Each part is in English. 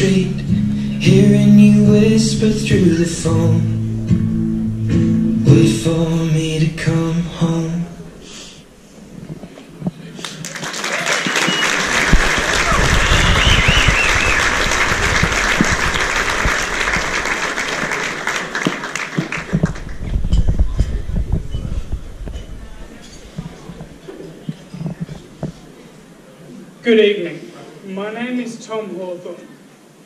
street, hearing you whisper through the phone, wait for me to come home. Good evening. My name is Tom Hawthorne,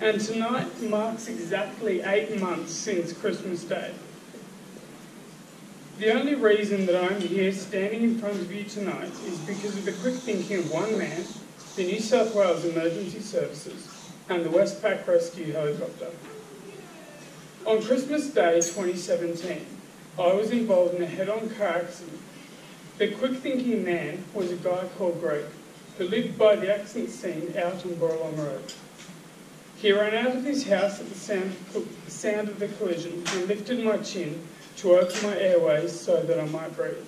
and tonight marks exactly 8 months since Christmas Day. The only reason that I'm here standing in front of you tonight is because of the quick thinking of one man, the New South Wales Emergency Services, and the Westpac Rescue helicopter. On Christmas Day 2017, I was involved in a head-on car accident. The quick thinking man was a guy called Greg, who lived by the accident scene out on Borrolong Road. He ran out of his house at the sound of the collision and lifted my chin to open my airways so that I might breathe.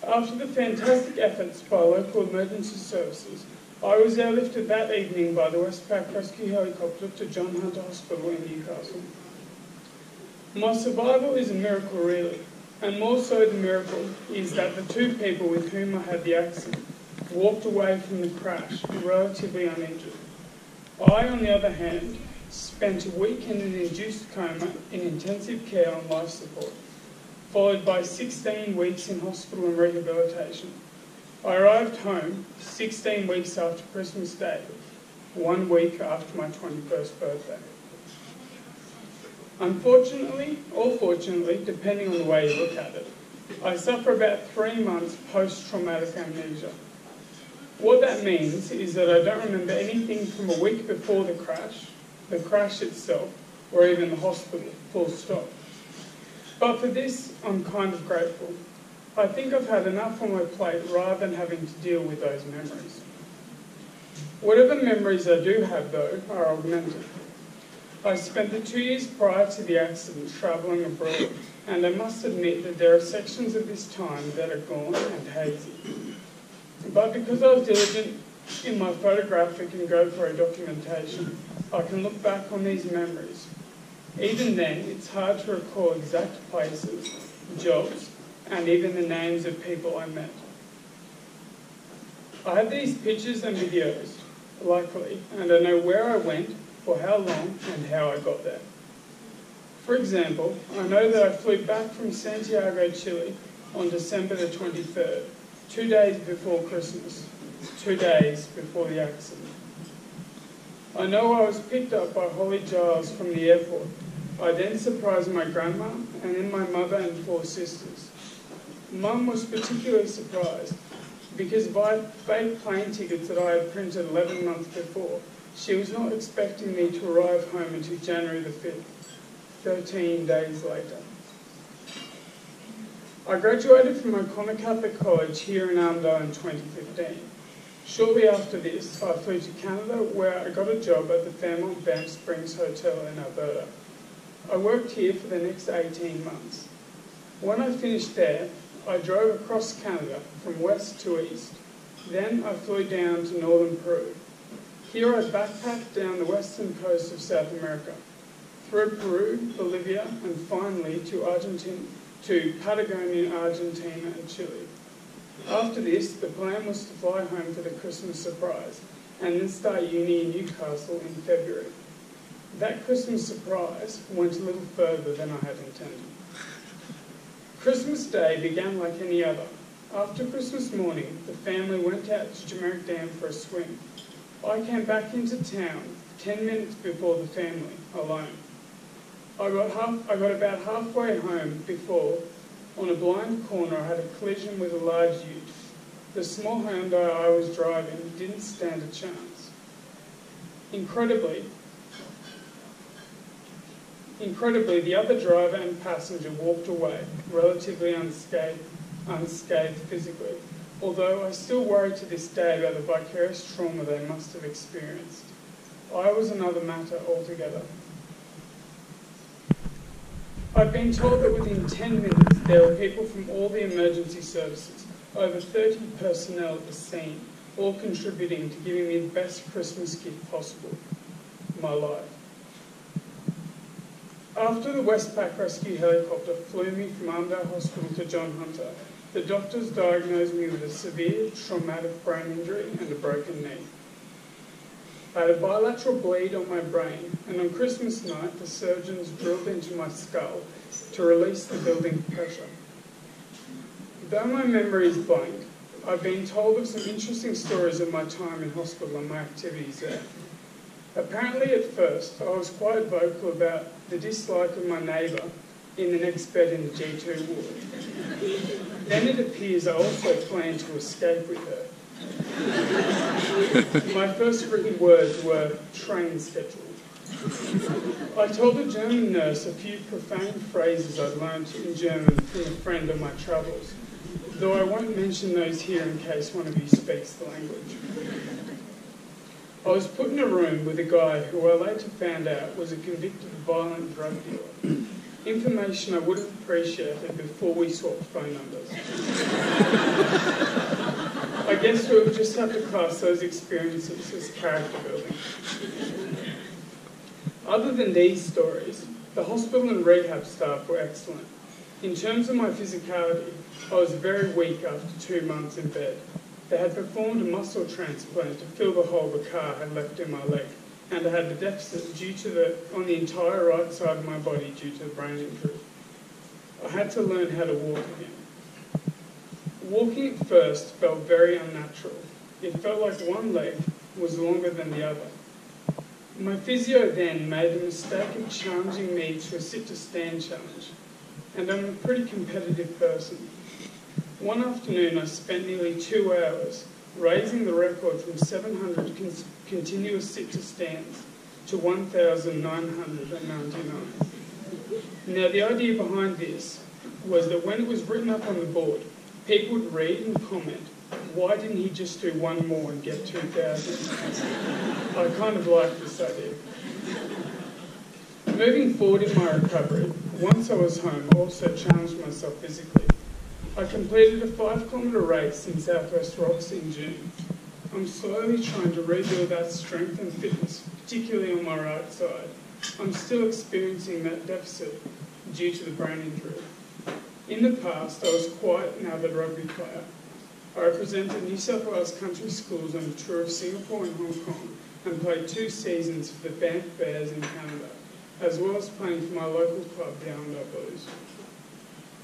After the fantastic efforts by local emergency services, I was airlifted that evening by the Westpac Rescue helicopter to John Hunter Hospital in Newcastle. My survival is a miracle really, and more so the miracle is that the two people with whom I had the accident walked away from the crash relatively uninjured. I, on the other hand, spent a week in an induced coma in intensive care on life support, followed by 16 weeks in hospital and rehabilitation. I arrived home 16 weeks after Christmas Day, 1 week after my 21st birthday. Unfortunately, or fortunately, depending on the way you look at it, I suffer about 3 months post-traumatic amnesia. What that means is that I don't remember anything from a week before the crash itself, or even the hospital, full stop. But for this, I'm kind of grateful. I think I've had enough on my plate rather than having to deal with those memories. Whatever memories I do have, though, are augmented. I spent the 2 years prior to the accident travelling abroad, and I must admit that there are sections of this time that are gone and hazy. But because I was diligent in my photographic and GoPro documentation, I can look back on these memories. Even then, it's hard to recall exact places, jobs, and even the names of people I met. I have these pictures and videos, luckily, and I know where I went, for how long, and how I got there. For example, I know that I flew back from Santiago, Chile on December the 23rd, 2 days before Christmas, 2 days before the accident. I know I was picked up by Holly Giles from the airport. I then surprised my grandma and then my mother and 4 sisters. Mum was particularly surprised because by fake plane tickets that I had printed 11 months before, she was not expecting me to arrive home until January the 5th, 13 days later. I graduated from O'Connor Catholic College here in Armidale in 2015. Shortly after this, I flew to Canada where I got a job at the Fairmont Banff Springs Hotel in Alberta. I worked here for the next 18 months. When I finished there, I drove across Canada from west to east. Then I flew down to Northern Peru. Here I backpacked down the western coast of South America, through Peru, Bolivia, and finally to Patagonian Argentina and Chile. After this, the plan was to fly home for the Christmas surprise and then start uni in Newcastle in February. That Christmas surprise went a little further than I had intended. Christmas Day began like any other. After Christmas morning, the family went out to Jumeric Dam for a swim. I came back into town 10 minutes before the family, alone. I got about halfway home before, on a blind corner, I had a collision with a large ute. The small Hyundai I was driving didn't stand a chance. Incredibly, the other driver and passenger walked away, relatively unscathed physically, although I still worry to this day about the vicarious trauma they must have experienced. I was another matter altogether. I've been told that within 10 minutes there were people from all the emergency services, over 30 personnel at the scene, all contributing to giving me the best Christmas gift possible. my life. After the Westpac Rescue helicopter flew me from Armdale Hospital to John Hunter, the doctors diagnosed me with a severe traumatic brain injury and a broken knee. I had a bilateral bleed on my brain, and on Christmas night the surgeons drilled into my skull to release the building pressure. Though my memory is blank, I've been told of some interesting stories of my time in hospital and my activities there. Apparently at first I was quite vocal about the dislike of my neighbour in the next bed in the G2 ward. Then it appears I also planned to escape with her. My first written words were train schedule. I told a German nurse a few profane phrases I'd learned in German from a friend on my travels, though I won't mention those here in case one of you speaks the language. I was put in a room with a guy who I later found out was a convicted violent drug dealer. Information I would have appreciated before we swapped phone numbers. I guess we would just have to class those experiences as character building. Other than these stories, the hospital and rehab staff were excellent. In terms of my physicality, I was very weak after 2 months in bed. They had performed a muscle transplant to fill the hole the car had left in my leg, and I had a deficit on the entire right side of my body due to the brain injury. I had to learn how to walk again. Walking at first felt very unnatural. It felt like one leg was longer than the other. My physio then made the mistake of challenging me to a sit-to-stand challenge, and I'm a pretty competitive person. One afternoon I spent nearly 2 hours raising the record from 700 continuous sit-to-stands to 1,999. Now the idea behind this was that when it was written up on the board, people would read and comment, why didn't he just do one more and get 2,000? I kind of like this idea. Moving forward in my recovery, once I was home, I also challenged myself physically. I completed a 5-kilometre race in Southwest Rocks in June. I'm slowly trying to rebuild that strength and fitness, particularly on my right side. I'm still experiencing that deficit due to the brain injury. In the past, I was quite an avid rugby player. I represented New South Wales country schools on a tour of Singapore and Hong Kong and played 2 seasons for the Banff Bears in Canada, as well as playing for my local club, the Alberta Blues.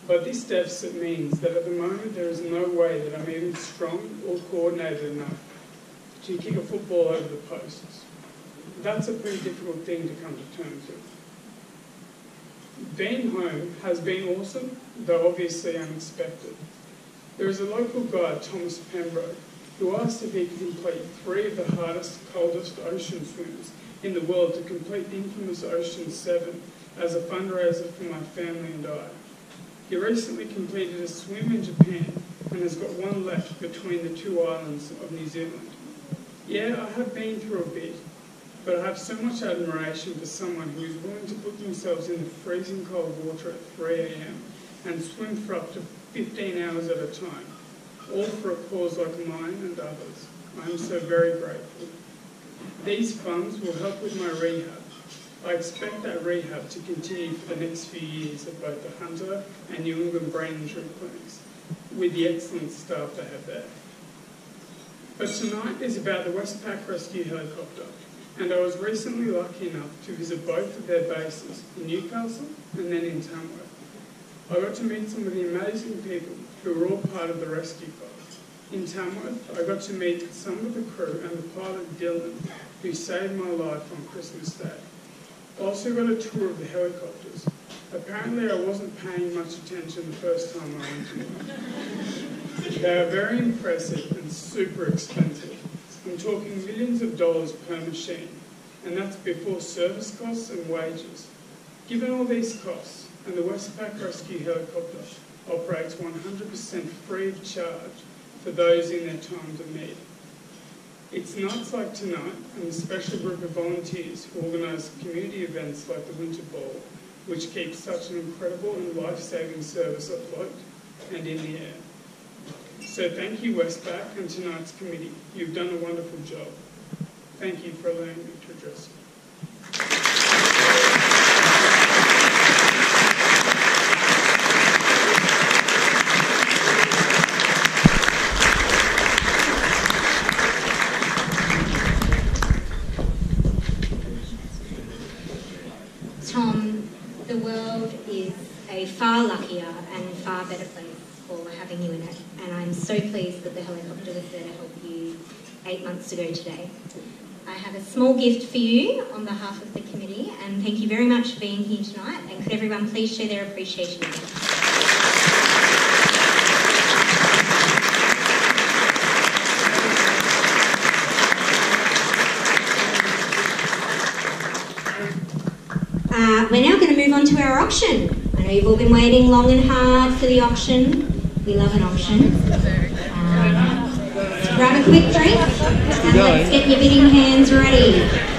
But this deficit means that at the moment there is no way that I'm even strong or coordinated enough to kick a football over the posts. That's a pretty difficult thing to come to terms with. Being home has been awesome, though obviously unexpected. There is a local guide, Thomas Pembroke, who asked if he could complete 3 of the hardest, coldest ocean swims in the world to complete the infamous Ocean 7 as a fundraiser for my family and I. He recently completed a swim in Japan and has got one left between the 2 islands of New Zealand. Yeah, I have been through a bit, but I have so much admiration for someone who is willing to put themselves in the freezing cold water at 3 a.m. and swim for up to 15 hours at a time, all for a cause like mine and others. I am so very grateful. These funds will help with my rehab. I expect that rehab to continue for the next few years at both the Hunter and New England brain injury clinics, with the excellent staff they have there. But tonight is about the Westpac Rescue helicopter, and I was recently lucky enough to visit both of their bases, in Newcastle and then in Tamworth. I got to meet some of the amazing people who were all part of the rescue club. In Tamworth, I got to meet some of the crew and the pilot Dylan, who saved my life on Christmas Day. I also got a tour of the helicopters. Apparently I wasn't paying much attention the first time I went to one. They are very impressive and super expensive. I'm talking millions of dollars per machine, and that's before service costs and wages. Given all these costs, and the Westpac Rescue helicopter operates 100% free of charge for those in their times of need. It's nights like tonight and a special group of volunteers who organise community events like the Winter Ball, which keeps such an incredible and life-saving service afloat and in the air. So thank you, Westpac, and tonight's committee. You've done a wonderful job. Thank you for allowing me to address you. and far better place for having you in it. And I'm so pleased that the helicopter was there to help you 8 months ago today. I have a small gift for you on behalf of the committee, and thank you very much for being here tonight. And could everyone please show their appreciation of it? We're now going to move on to our auction. I know you've all been waiting long and hard for the auction. We love an auction. Grab a quick drink and let's get your bidding hands ready.